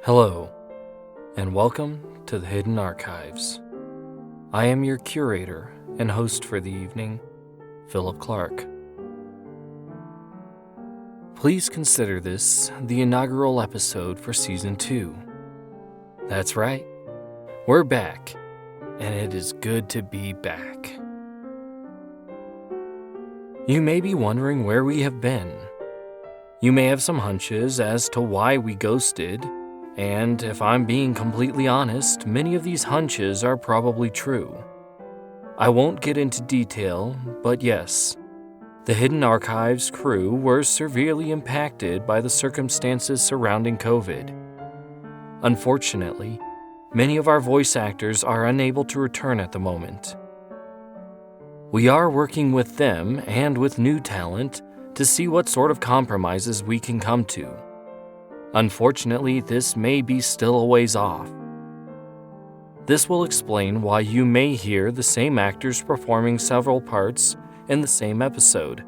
Hello, and welcome to the Hidden Archives. I am your curator and host for the evening, Philip Clark. Please consider this the inaugural episode for Season 2. That's right, we're back, and it is good to be back. You may be wondering where we have been. You may have some hunches as to why we ghosted, and if I'm being completely honest, many of these hunches are probably true. I won't get into detail, but yes, the Hidden Archives crew were severely impacted by the circumstances surrounding COVID. Unfortunately, many of our voice actors are unable to return at the moment. We are working with them and with new talent to see what sort of compromises we can come to. Unfortunately, this may be still a ways off. This will explain why you may hear the same actors performing several parts in the same episode,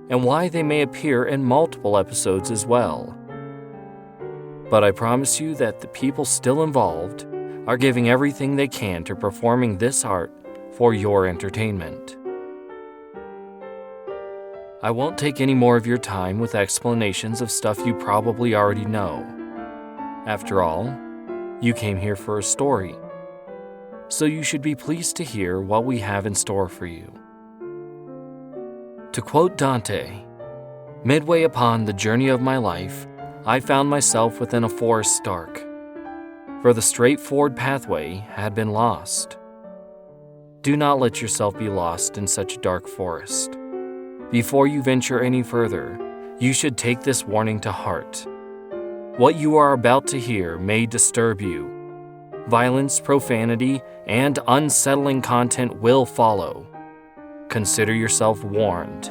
and why they may appear in multiple episodes as well. But I promise you that the people still involved are giving everything they can to performing this art for your entertainment. I won't take any more of your time with explanations of stuff you probably already know. After all, you came here for a story, so you should be pleased to hear what we have in store for you. To quote Dante, "Midway upon the journey of my life, I found myself within a forest dark, for the straightforward pathway had been lost." Do not let yourself be lost in such a dark forest. Before you venture any further, you should take this warning to heart. What you are about to hear may disturb you. Violence, profanity, and unsettling content will follow. Consider yourself warned.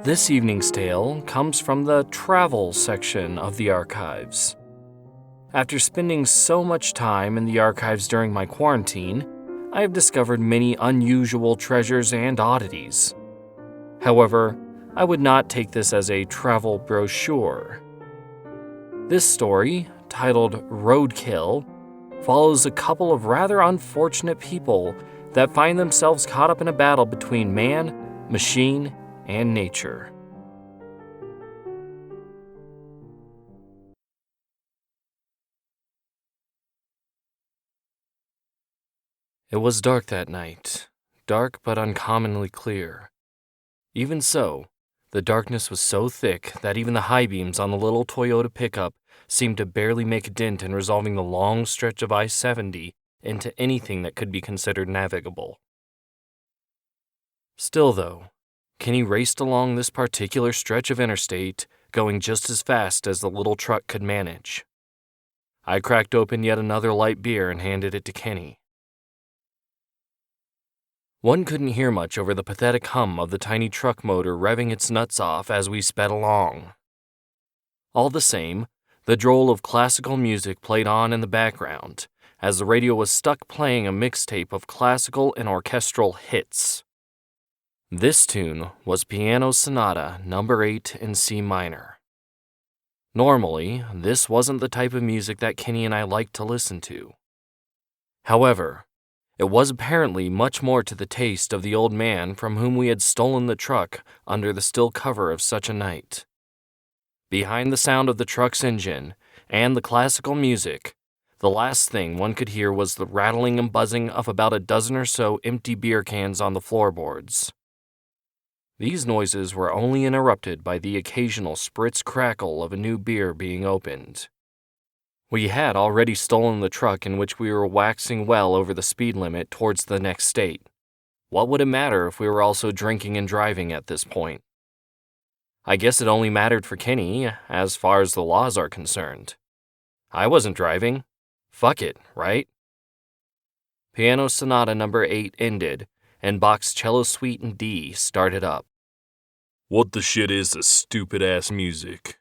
This evening's tale comes from the travel section of the archives. After spending so much time in the archives during my quarantine, I have discovered many unusual treasures and oddities. However, I would not take this as a travel brochure. This story, titled Roadkill, follows a couple of rather unfortunate people that find themselves caught up in a battle between man, machine, and nature. It was dark that night, dark but uncommonly clear. Even so, the darkness was so thick that even the high beams on the little Toyota pickup seemed to barely make a dent in resolving the long stretch of I-70 into anything that could be considered navigable. Still though, Kenny raced along this particular stretch of interstate, going just as fast as the little truck could manage. I cracked open yet another light beer and handed it to Kenny. One couldn't hear much over the pathetic hum of the tiny truck motor revving its nuts off as we sped along. All the same, the droll of classical music played on in the background, as the radio was stuck playing a mixtape of classical and orchestral hits. This tune was Piano Sonata No. 8 in C minor. Normally, this wasn't the type of music that Kenny and I liked to listen to. However, it was apparently much more to the taste of the old man from whom we had stolen the truck under the still cover of such a night. Behind the sound of the truck's engine and the classical music, the last thing one could hear was the rattling and buzzing of about a dozen or so empty beer cans on the floorboards. These noises were only interrupted by the occasional spritz crackle of a new beer being opened. We had already stolen the truck in which we were waxing well over the speed limit towards the next state. What would it matter if we were also drinking and driving at this point? I guess it only mattered for Kenny, as far as the laws are concerned. I wasn't driving. Fuck it, right? Piano Sonata No. 8 ended, and Bach's Cello Suite in D started up. What the shit is this stupid-ass music?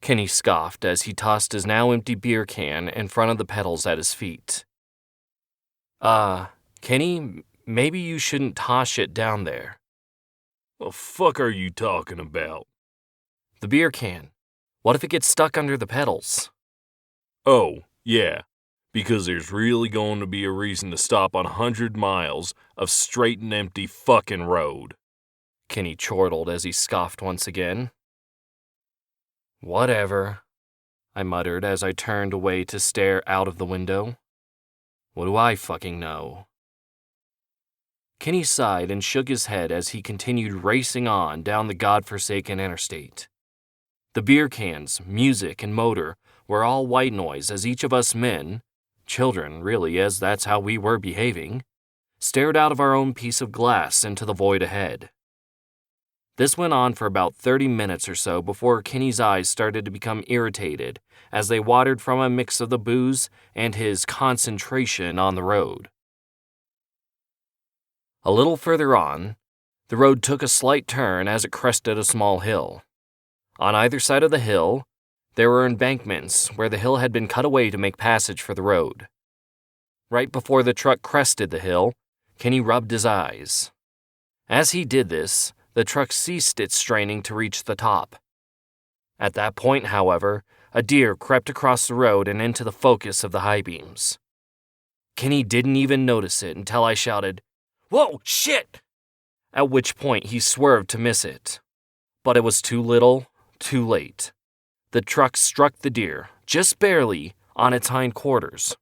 Kenny scoffed as he tossed his now empty beer can in front of the pedals at his feet. Kenny, maybe you shouldn't toss shit down there. The fuck are you talking about? The beer can. What if it gets stuck under the pedals? Oh, yeah, because there's really going to be a reason to stop on 100 miles of straight and empty fucking road. Kenny chortled as he scoffed once again. Whatever, I muttered as I turned away to stare out of the window. What do I fucking know? Kenny sighed and shook his head as he continued racing on down the godforsaken interstate. The beer cans, music, and motor were all white noise as each of us men, children really, as that's how we were behaving, stared out of our own piece of glass into the void ahead. This went on for about 30 minutes or so before Kenny's eyes started to become irritated as they watered from a mix of the booze and his concentration on the road. A little further on, the road took a slight turn as it crested a small hill. On either side of the hill, there were embankments where the hill had been cut away to make passage for the road. Right before the truck crested the hill, Kenny rubbed his eyes. As he did this, the truck ceased its straining to reach the top. At that point, however, a deer crept across the road and into the focus of the high beams. Kenny didn't even notice it until I shouted, "Whoa, shit!" At which point he swerved to miss it. But it was too little, too late. The truck struck the deer, just barely, on its hindquarters.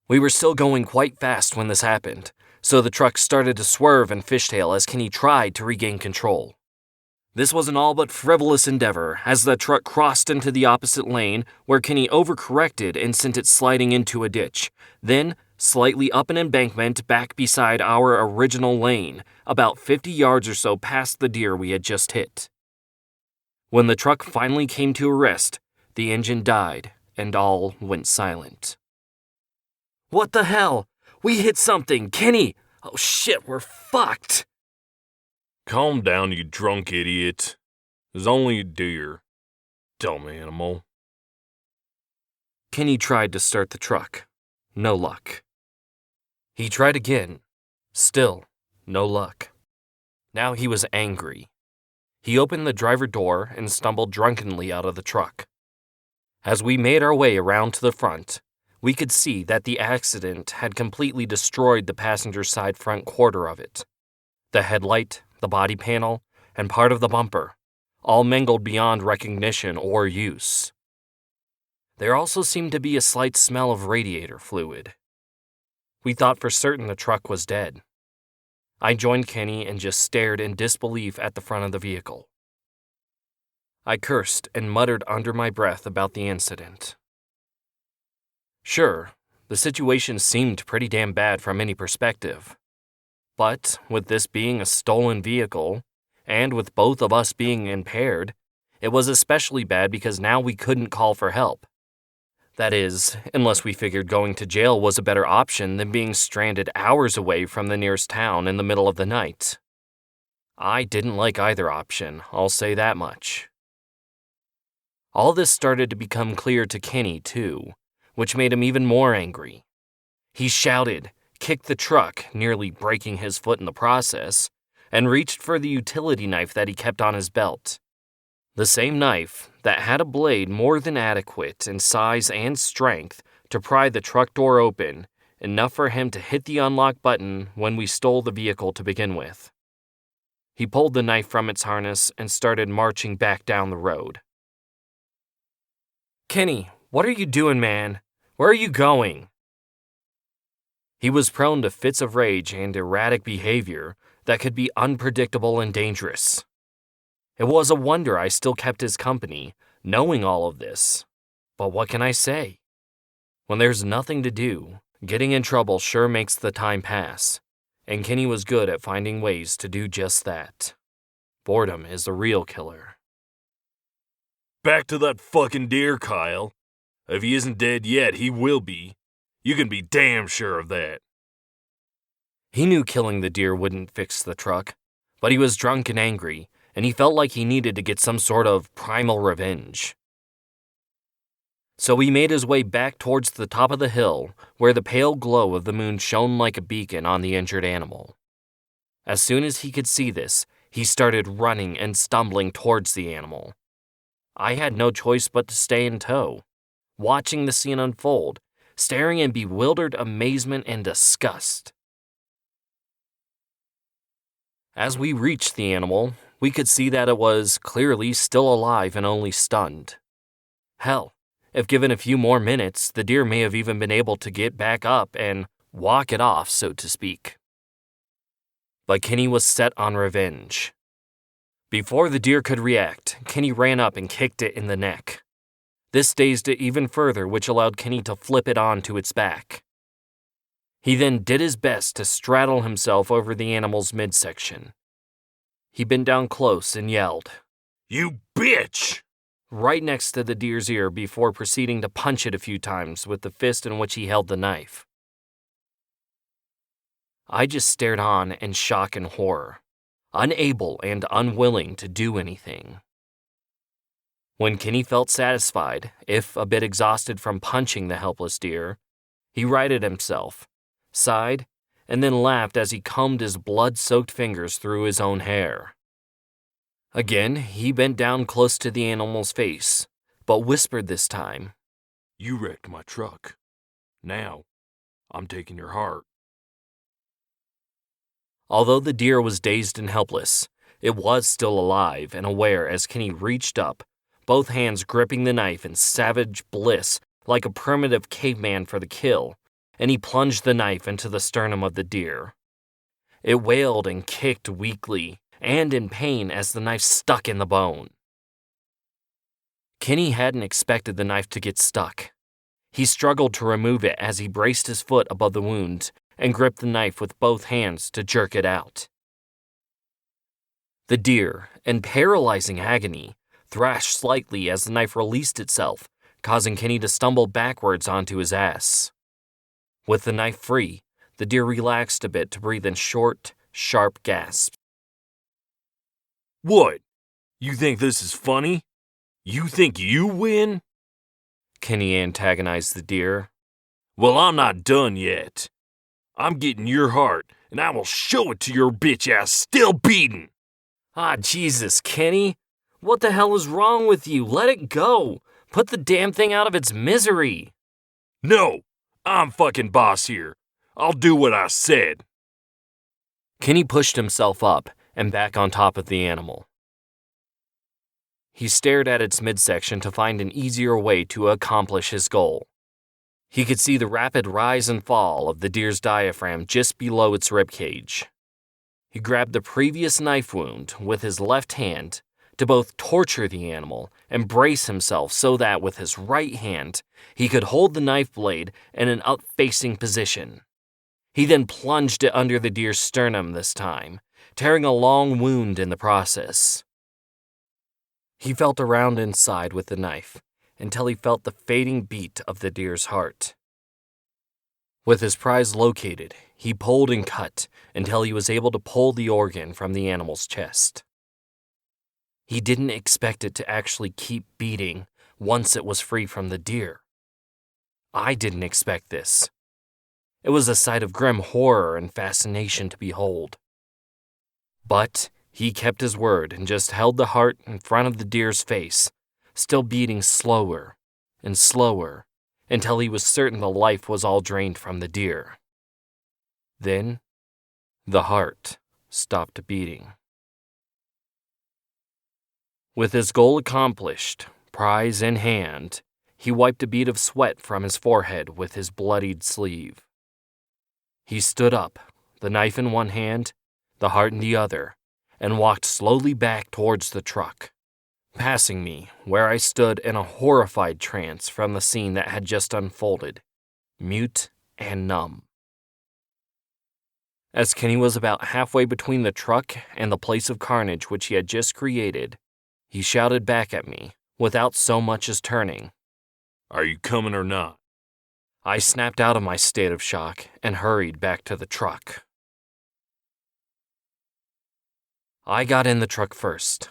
We were still going quite fast when this happened, so the truck started to swerve and fishtail as Kenny tried to regain control. This was an all but frivolous endeavor as the truck crossed into the opposite lane where Kenny overcorrected and sent it sliding into a ditch, then slightly up an embankment back beside our original lane, about 50 yards or so past the deer we had just hit. When the truck finally came to a rest, the engine died and all went silent. What the hell? We hit something, Kenny! Oh shit, we're fucked! Calm down, you drunk idiot. There's only a deer. Dumb animal. Kenny tried to start the truck. No luck. He tried again. Still, no luck. Now he was angry. He opened the driver door and stumbled drunkenly out of the truck. As we made our way around to the front, we could see that the accident had completely destroyed the passenger side front quarter of it. The headlight, the body panel, and part of the bumper, all mangled beyond recognition or use. There also seemed to be a slight smell of radiator fluid. We thought for certain the truck was dead. I joined Kenny and just stared in disbelief at the front of the vehicle. I cursed and muttered under my breath about the incident. Sure, the situation seemed pretty damn bad from any perspective. But with this being a stolen vehicle, and with both of us being impaired, it was especially bad because now we couldn't call for help. That is, unless we figured going to jail was a better option than being stranded hours away from the nearest town in the middle of the night. I didn't like either option, I'll say that much. All this started to become clear to Kenny, too, which made him even more angry. He shouted, kicked the truck, nearly breaking his foot in the process, and reached for the utility knife that he kept on his belt. The same knife that had a blade more than adequate in size and strength to pry the truck door open, enough for him to hit the unlock button when we stole the vehicle to begin with. He pulled the knife from its harness and started marching back down the road. Kenny, what are you doing, man? Where are you going? He was prone to fits of rage and erratic behavior that could be unpredictable and dangerous. It was a wonder I still kept his company, knowing all of this. But what can I say? When there's nothing to do, getting in trouble sure makes the time pass, and Kenny was good at finding ways to do just that. Boredom is the real killer. Back to that fucking deer, Kyle. If he isn't dead yet, he will be. You can be damn sure of that. He knew killing the deer wouldn't fix the truck, but he was drunk and angry, and he felt like he needed to get some sort of primal revenge. So he made his way back towards the top of the hill, where the pale glow of the moon shone like a beacon on the injured animal. As soon as he could see this, He started running and stumbling towards the animal. I had no choice but to stay in tow, watching the scene unfold, staring in bewildered amazement and disgust. As we reached the animal, we could see that it was clearly still alive and only stunned. Hell, if given a few more minutes, the deer may have even been able to get back up and walk it off, so to speak. But Kenny was set on revenge. Before the deer could react, Kenny ran up and kicked it in the neck. This dazed it even further, which allowed Kenny to flip it onto its back. He then did his best to straddle himself over the animal's midsection. He bent down close and yelled, "You bitch!" right next to the deer's ear before proceeding to punch it a few times with the fist in which he held the knife. I just stared on in shock and horror, unable and unwilling to do anything. When Kenny felt satisfied, if a bit exhausted from punching the helpless deer, he righted himself, sighed, and then laughed as he combed his blood-soaked fingers through his own hair. Again, he bent down close to the animal's face, but whispered this time, "You wrecked my truck. Now, I'm taking your heart." Although the deer was dazed and helpless, it was still alive and aware as Kenny reached up, both hands gripping the knife in savage bliss like a primitive caveman for the kill, and he plunged the knife into the sternum of the deer. It wailed and kicked weakly and in pain as the knife stuck in the bone. Kenny hadn't expected the knife to get stuck. He struggled to remove it as he braced his foot above the wound and gripped the knife with both hands to jerk it out. The deer, in paralyzing agony, thrashed slightly as the knife released itself, causing Kenny to stumble backwards onto his ass. With the knife free, the deer relaxed a bit to breathe in short, sharp gasps. "What? You think this is funny? You think you win?" Kenny antagonized the deer. "Well, I'm not done yet. I'm getting your heart, and I will show it to your bitch ass still beating." Ah, Jesus, Kenny. What the hell is wrong with you? Let it go. Put the damn thing out of its misery. "No, I'm fucking boss here. I'll do what I said." Kenny pushed himself up and back on top of the animal. He stared at its midsection to find an easier way to accomplish his goal. He could see the rapid rise and fall of the deer's diaphragm just below its ribcage. He grabbed the previous knife wound with his left hand to both torture the animal and brace himself so that with his right hand, he could hold the knife blade in an up-facing position. He then plunged it under the deer's sternum this time, tearing a long wound in the process. He felt around inside with the knife until he felt the fading beat of the deer's heart. With his prize located, he pulled and cut until he was able to pull the organ from the animal's chest. He didn't expect it to actually keep beating once it was free from the deer. I didn't expect this. It was a sight of grim horror and fascination to behold. But he kept his word and just held the heart in front of the deer's face, still beating slower and slower until he was certain the life was all drained from the deer. Then, the heart stopped beating. With his goal accomplished, prize in hand, he wiped a bead of sweat from his forehead with his bloodied sleeve. He stood up, the knife in one hand, the heart in the other, and walked slowly back towards the truck, passing me where I stood in a horrified trance from the scene that had just unfolded, mute and numb. As Kenny was about halfway between the truck and the place of carnage which he had just created, he shouted back at me, without so much as turning. "Are you coming or not?" I snapped out of my state of shock and hurried back to the truck. I got in the truck first.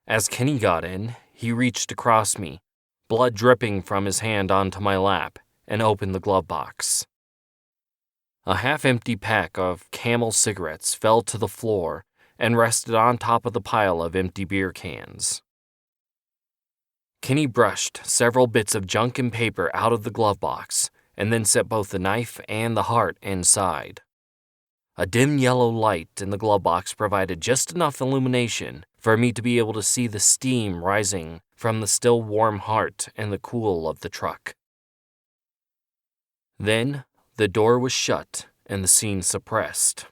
As Kenny got in, he reached across me, blood dripping from his hand onto my lap, and opened the glove box. A half-empty pack of Camel cigarettes fell to the floor and rested on top of the pile of empty beer cans. Kenny brushed several bits of junk and paper out of the glove box and then set both the knife and the heart inside. A dim yellow light in the glove box provided just enough illumination for me to be able to see the steam rising from the still warm heart and the cool of the truck. Then, the door was shut and the scene suppressed.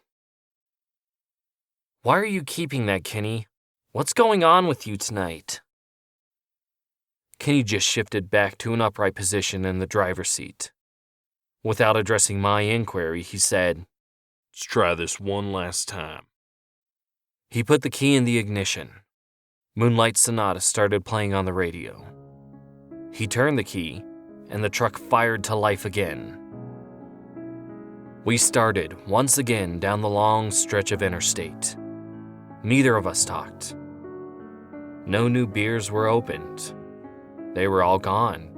"Why are you keeping that, Kenny? What's going on with you tonight?" Kenny just shifted back to an upright position in the driver's seat. Without addressing my inquiry, he said, "Let's try this one last time." He put the key in the ignition. Moonlight Sonata started playing on the radio. He turned the key, and the truck fired to life again. We started once again down the long stretch of interstate. Neither of us talked. No new beers were opened. They were all gone,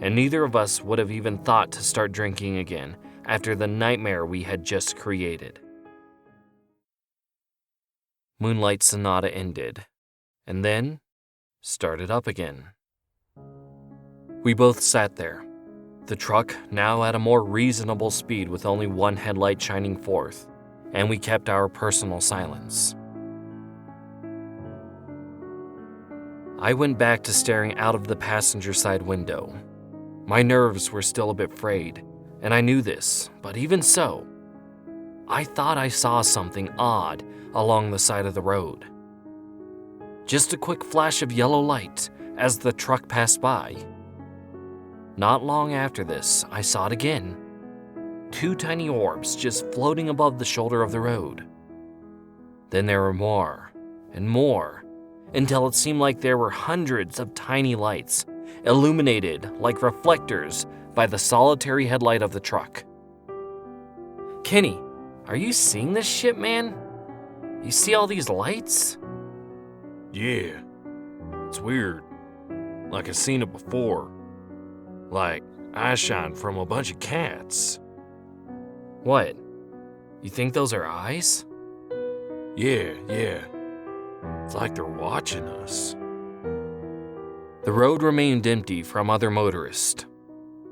and neither of us would have even thought to start drinking again after the nightmare we had just created. Moonlight Sonata ended, and then started up again. We both sat there, the truck now at a more reasonable speed with only one headlight shining forth, and we kept our personal silence. I went back to staring out of the passenger side window. My nerves were still a bit frayed, and I knew this, but even so, I thought I saw something odd along the side of the road. Just a quick flash of yellow light as the truck passed by. Not long after this, I saw it again. 2 tiny orbs just floating above the shoulder of the road. Then there were more and more, until it seemed like there were hundreds of tiny lights, illuminated like reflectors by the solitary headlight of the truck. "Kenny, are you seeing this shit, man? You see all these lights?" Yeah, it's weird. Like I've seen it before. Like eye shine from a bunch of cats. "What? You think those are eyes?" Yeah. It's like they're watching us. The road remained empty from other motorists.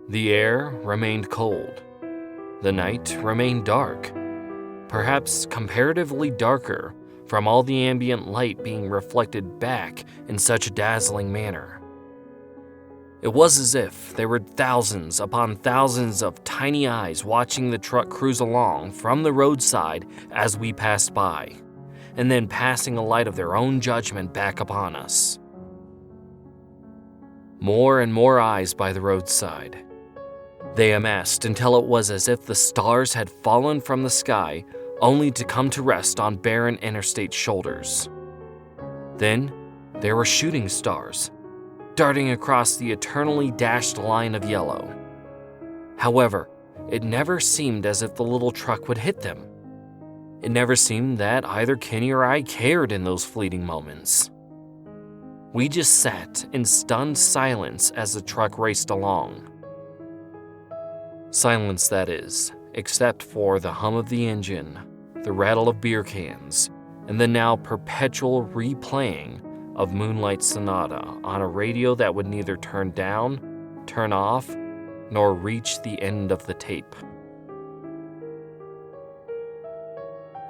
The air remained cold. The night remained dark, perhaps comparatively darker from all the ambient light being reflected back in such a dazzling manner. It was as if there were thousands upon thousands of tiny eyes watching the truck cruise along from the roadside as we passed by, and then passing a light of their own judgment back upon us. More and more eyes by the roadside. They amassed until it was as if the stars had fallen from the sky only to come to rest on barren interstate shoulders. Then there were shooting stars, darting across the eternally dashed line of yellow. However, it never seemed as if the little truck would hit them. It never seemed that either Kenny or I cared in those fleeting moments. We just sat in stunned silence as the truck raced along. Silence, that is, except for the hum of the engine, the rattle of beer cans, and the now perpetual replaying of Moonlight Sonata on a radio that would neither turn down, turn off, nor reach the end of the tape.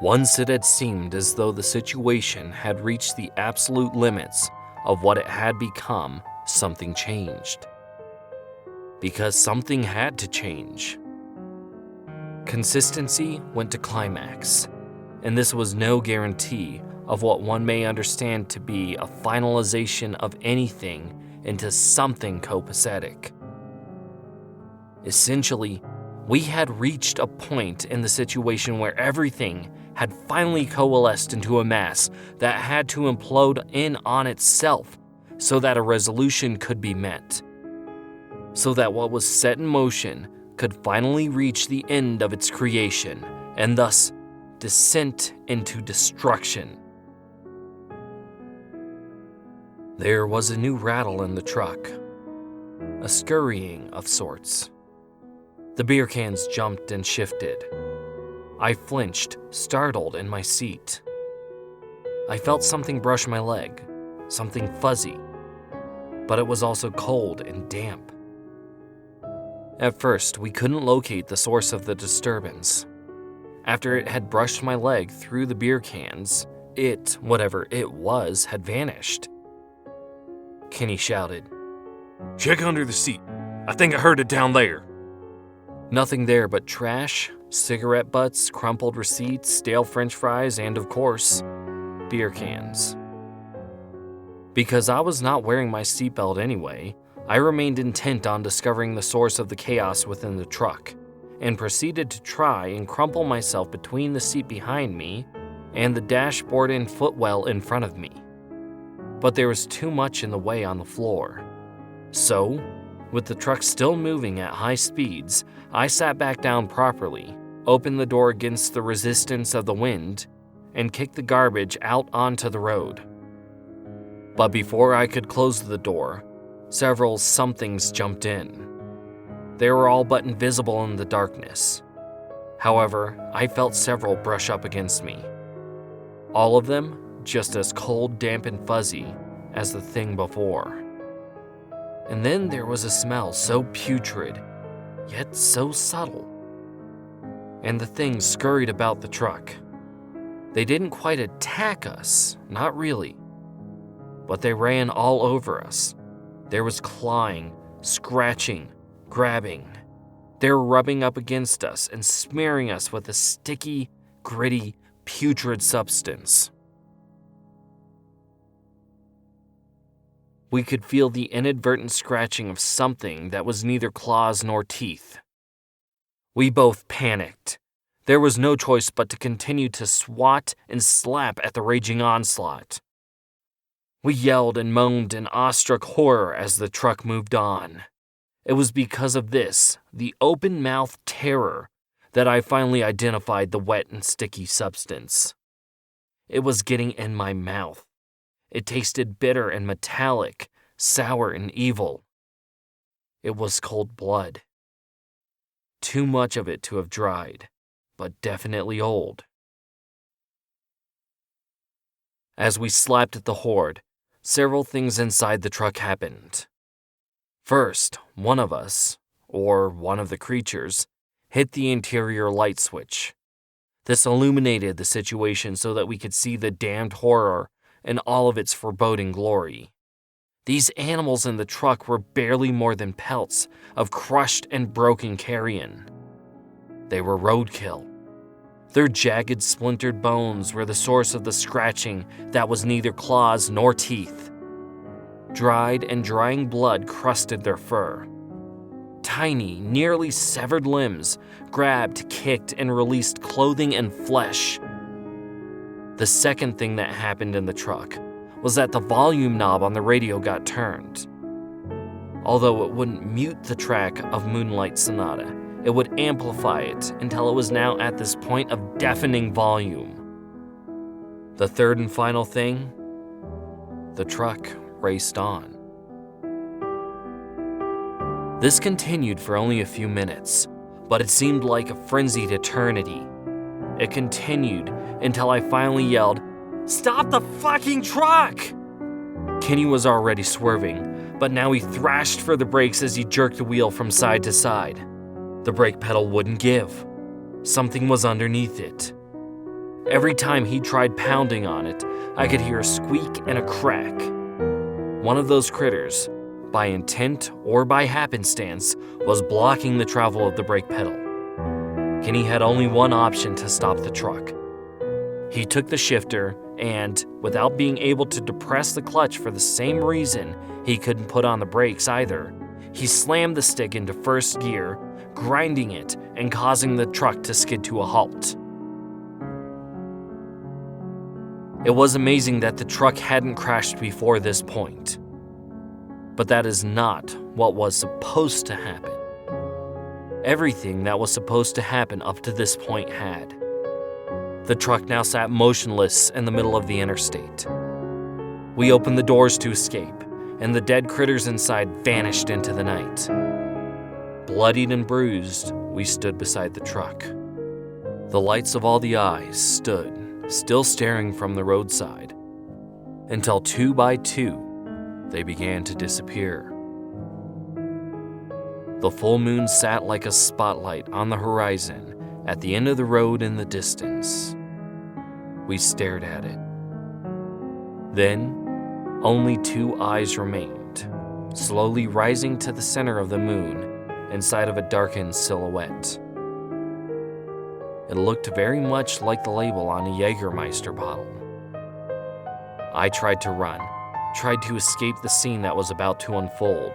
Once it had seemed as though the situation had reached the absolute limits of what it had become, something changed. Because something had to change. Consistency went to climax, and this was no guarantee of what one may understand to be a finalization of anything into something copacetic. Essentially, we had reached a point in the situation where everything had finally coalesced into a mass that had to implode in on itself so that a resolution could be met. So that what was set in motion could finally reach the end of its creation and thus descent into destruction. There was a new rattle in the truck, a scurrying of sorts. The beer cans jumped and shifted. I flinched, startled in my seat. I felt something brush my leg, something fuzzy, but it was also cold and damp. At first, we couldn't locate the source of the disturbance. After it had brushed my leg through the beer cans, it, whatever it was, had vanished. Kenny shouted, "Check under the seat. I think I heard it down there." Nothing there but trash, cigarette butts, crumpled receipts, stale french fries, and of course, beer cans. Because I was not wearing my seatbelt anyway, I remained intent on discovering the source of the chaos within the truck, and proceeded to try and crumple myself between the seat behind me and the dashboard and footwell in front of me. But there was too much in the way on the floor. So, with the truck still moving at high speeds, I sat back down properly, opened the door against the resistance of the wind, and kicked the garbage out onto the road. But before I could close the door, several somethings jumped in. They were all but invisible in the darkness. However, I felt several brush up against me. All of them just as cold, damp, and fuzzy as the thing before. And then there was a smell so putrid, yet so subtle. And the things scurried about the truck. They didn't quite attack us, not really. But they ran all over us. There was clawing, scratching, grabbing. They were rubbing up against us and smearing us with a sticky, gritty, putrid substance. We could feel the inadvertent scratching of something that was neither claws nor teeth. We both panicked. There was no choice but to continue to swat and slap at the raging onslaught. We yelled and moaned in awestruck horror as the truck moved on. It was because of this, the open-mouthed terror, that I finally identified the wet and sticky substance. It was getting in my mouth. It tasted bitter and metallic, sour and evil. It was cold blood. Too much of it to have dried, but definitely old. As we slapped at the horde, several things inside the truck happened. First, one of us, or one of the creatures, hit the interior light switch. This illuminated the situation so that we could see the damned horror in all of its foreboding glory. These animals in the truck were barely more than pelts of crushed and broken carrion. They were roadkill. Their jagged, splintered bones were the source of the scratching that was neither claws nor teeth. Dried and drying blood crusted their fur. Tiny, nearly severed limbs grabbed, kicked, and released clothing and flesh. The second thing that happened in the truck was that the volume knob on the radio got turned. Although it wouldn't mute the track of Moonlight Sonata, it would amplify it until it was now at this point of deafening volume. The third and final thing, the truck raced on. This continued for only a few minutes, but it seemed like a frenzied eternity. It continued until I finally yelled, "Stop the fucking truck!" Kenny was already swerving, but now he thrashed for the brakes as he jerked the wheel from side to side. The brake pedal wouldn't give. Something was underneath it. Every time he tried pounding on it, I could hear a squeak and a crack. One of those critters, by intent or by happenstance, was blocking the travel of the brake pedal. Kenny had only one option to stop the truck. He took the shifter and, without being able to depress the clutch for the same reason he couldn't put on the brakes either, he slammed the stick into first gear, grinding it and causing the truck to skid to a halt. It was amazing that the truck hadn't crashed before this point. But that is not what was supposed to happen. Everything that was supposed to happen up to this point had. The truck now sat motionless in the middle of the interstate. We opened the doors to escape, and the dead critters inside vanished into the night. Bloodied and bruised, we stood beside the truck. The lights of all the eyes stood, still staring from the roadside, until 2 by 2, they began to disappear. The full moon sat like a spotlight on the horizon at the end of the road in the distance. We stared at it. Then, only 2 eyes remained, slowly rising to the center of the moon inside of a darkened silhouette. It looked very much like the label on a Jägermeister bottle. I tried to run, tried to escape the scene that was about to unfold.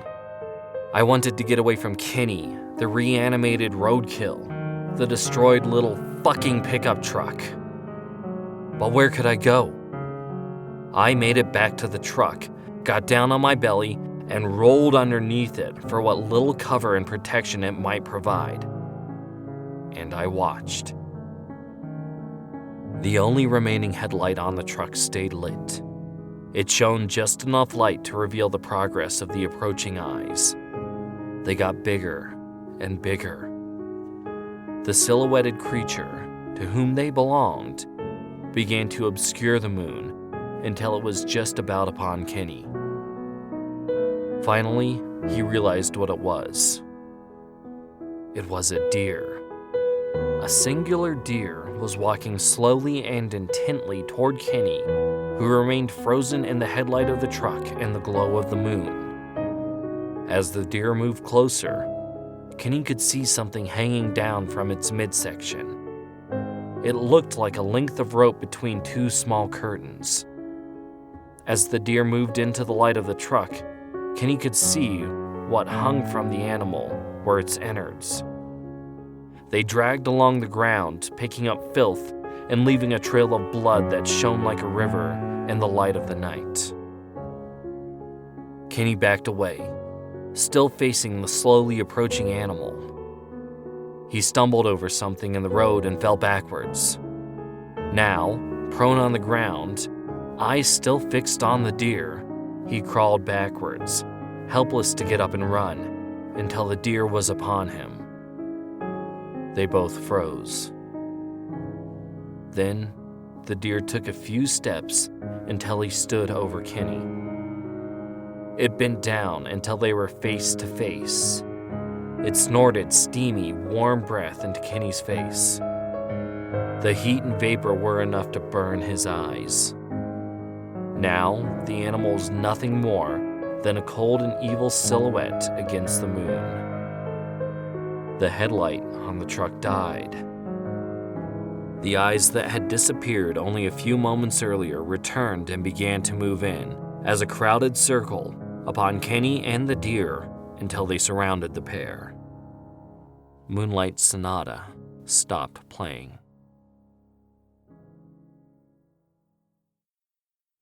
I wanted to get away from Kenny, the reanimated Roadkill, the destroyed little fucking pickup truck. But where could I go? I made it back to the truck, got down on my belly, and rolled underneath it for what little cover and protection it might provide. And I watched. The only remaining headlight on the truck stayed lit. It shone just enough light to reveal the progress of the approaching eyes. They got bigger and bigger. The silhouetted creature, to whom they belonged, began to obscure the moon until it was just about upon Kenny. Finally, he realized what it was. It was a deer. A singular deer was walking slowly and intently toward Kenny, who remained frozen in the headlight of the truck in the glow of the moon. As the deer moved closer, Kenny could see something hanging down from its midsection. It looked like a length of rope between 2 small curtains. As the deer moved into the light of the truck, Kenny could see what hung from the animal were its innards. They dragged along the ground, picking up filth and leaving a trail of blood that shone like a river in the light of the night. Kenny backed away, still facing the slowly approaching animal. He stumbled over something in the road and fell backwards. Now, prone on the ground, eyes still fixed on the deer, he crawled backwards, helpless to get up and run, until the deer was upon him. They both froze. Then, the deer took a few steps until he stood over Kenny. It bent down until they were face to face. It snorted steamy, warm breath into Kenny's face. The heat and vapor were enough to burn his eyes. Now, the animal was nothing more than a cold and evil silhouette against the moon. The headlight on the truck died. The eyes that had disappeared only a few moments earlier returned and began to move in as a crowded circle upon Kenny and the deer until they surrounded the pair. Moonlight Sonata stopped playing.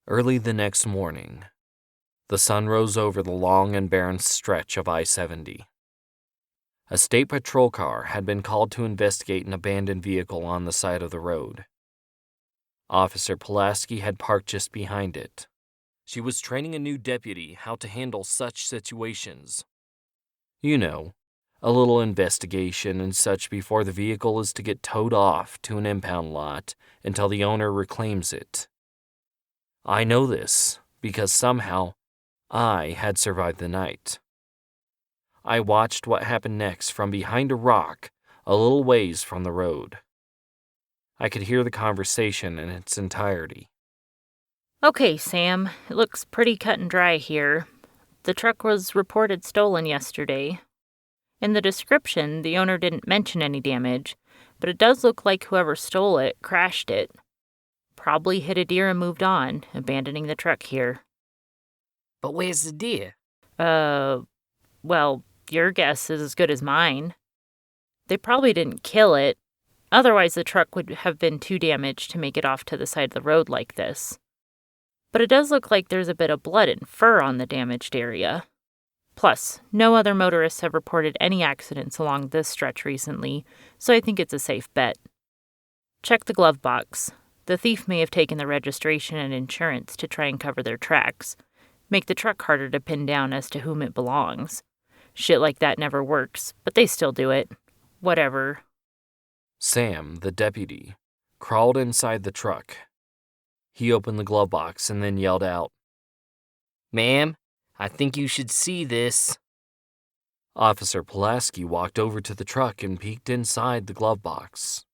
Early the next morning, the sun rose over the long and barren stretch of I-70. A state patrol car had been called to investigate an abandoned vehicle on the side of the road. Officer Pulaski had parked just behind it. She was training a new deputy how to handle such situations. You know, a little investigation and such before the vehicle is to get towed off to an impound lot until the owner reclaims it. I know this because somehow I had survived the night. I watched what happened next from behind a rock a little ways from the road. I could hear the conversation in its entirety. Okay, Sam, it looks pretty cut and dry here. The truck was reported stolen yesterday. In the description, the owner didn't mention any damage, but it does look like whoever stole it crashed it. Probably hit a deer and moved on, abandoning the truck here. But where's the deer? Well, your guess is as good as mine. They probably didn't kill it. Otherwise, the truck would have been too damaged to make it off to the side of the road like this. But it does look like there's a bit of blood and fur on the damaged area. Plus, no other motorists have reported any accidents along this stretch recently, so I think it's a safe bet. Check the glove box. The thief may have taken the registration and insurance to try and cover their tracks. Make the truck harder to pin down as to whom it belongs. Shit like that never works, but they still do it. Whatever. Sam, the deputy, crawled inside the truck. He opened the glove box and then yelled out, Ma'am, I think you should see this. Officer Pulaski walked over to the truck and peeked inside the glove box.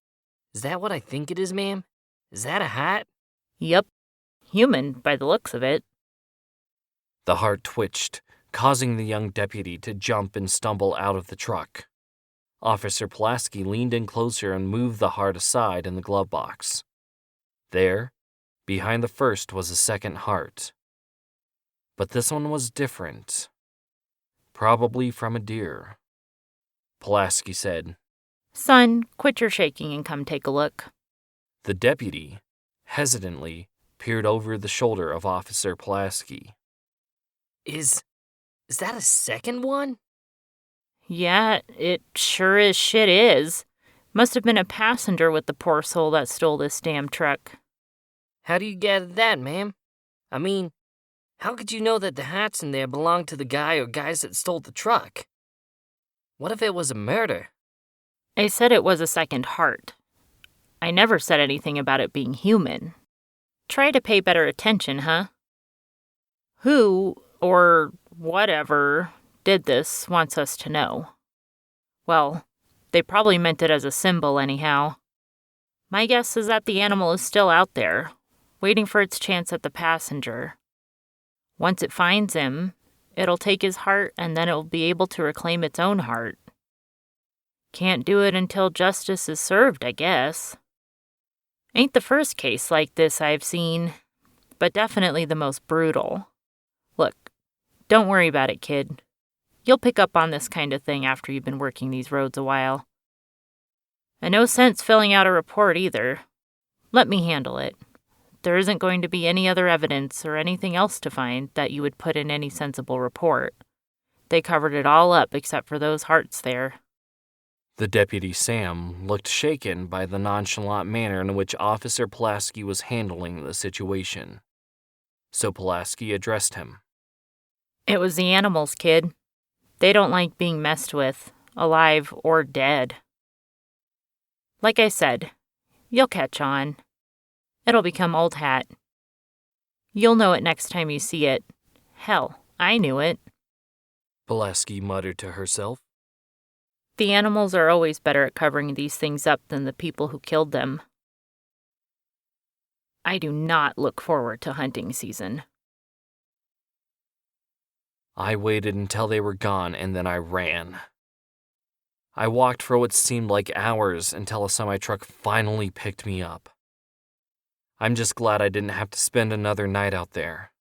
Is that what I think it is, ma'am? Is that a hat? Yep. Human, by the looks of it. The heart twitched, causing the young deputy to jump and stumble out of the truck. Officer Pulaski leaned in closer and moved the heart aside in the glove box. There, behind the first, was a second heart. But this one was different. Probably from a deer. Pulaski said, Son, quit your shaking and come take a look. The deputy, hesitantly, peered over the shoulder of Officer Pulaski. Is that a second one? Yeah, it sure as shit is. Must have been a passenger with the poor soul that stole this damn truck. How do you gather that, ma'am? I mean, how could you know that the hats in there belonged to the guy or guys that stole the truck? What if it was a murder? I said it was a second heart. I never said anything about it being human. Try to pay better attention, huh? Who, or whatever, did this wants us to know. Well, they probably meant it as a symbol anyhow. My guess is that the animal is still out there, waiting for its chance at the passenger. Once it finds him, it'll take his heart and then it'll be able to reclaim its own heart. Can't do it until justice is served, I guess. Ain't the first case like this I've seen, but definitely the most brutal. Look, don't worry about it, kid. You'll pick up on this kind of thing after you've been working these roads a while. And no sense filling out a report either. Let me handle it. There isn't going to be any other evidence or anything else to find that you would put in any sensible report. They covered it all up except for those hearts there. The deputy Sam looked shaken by the nonchalant manner in which Officer Pulaski was handling the situation. So Pulaski addressed him. It was the animals, kid. They don't like being messed with, alive or dead. Like I said, you'll catch on. It'll become old hat. You'll know it next time you see it. Hell, I knew it. Pulaski muttered to herself. The animals are always better at covering these things up than the people who killed them. I do not look forward to hunting season. I waited until they were gone and then I ran. I walked for what seemed like hours until a semi-truck finally picked me up. I'm just glad I didn't have to spend another night out there.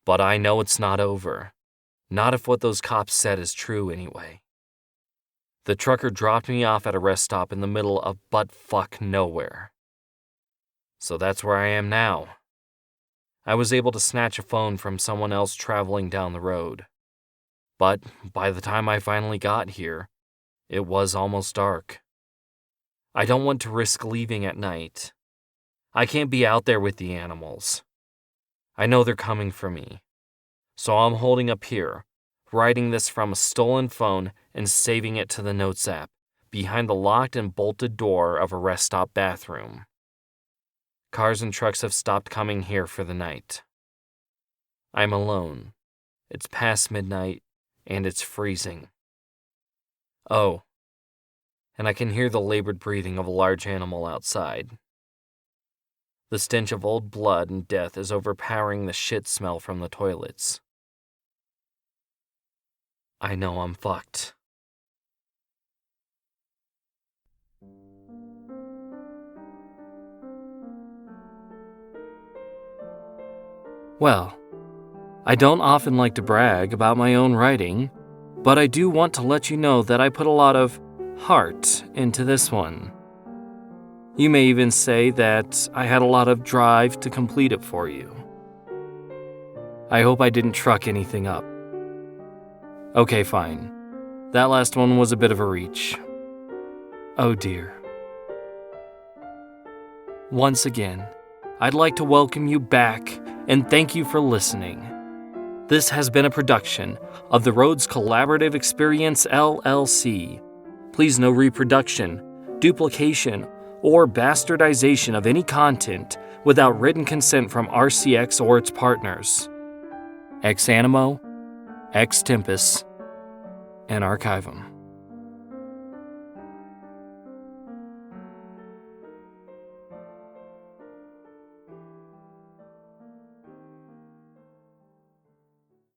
But I know it's not over. Not if what those cops said is true anyway. The trucker dropped me off at a rest stop in the middle of butt-fuck nowhere. So that's where I am now. I was able to snatch a phone from someone else traveling down the road. But by the time I finally got here, it was almost dark. I don't want to risk leaving at night. I can't be out there with the animals. I know they're coming for me. So I'm holding up here, writing this from a stolen phone and saving it to the Notes app, behind the locked and bolted door of a rest stop bathroom. Cars and trucks have stopped coming here for the night. I'm alone. It's past midnight, and it's freezing. Oh, and I can hear the labored breathing of a large animal outside. The stench of old blood and death is overpowering the shit smell from the toilets. I know I'm fucked. Well, I don't often like to brag about my own writing, but I do want to let you know that I put a lot of heart into this one. You may even say that I had a lot of drive to complete it for you. I hope I didn't truck anything up. Okay, fine. That last one was a bit of a reach. Oh dear. Once again, I'd like to welcome you back and thank you for listening. This has been a production of the Rhodes Collaborative Experience LLC. Please no reproduction, duplication, or bastardization of any content without written consent from RCX or its partners. Ex animo, ex tempus, and archivum.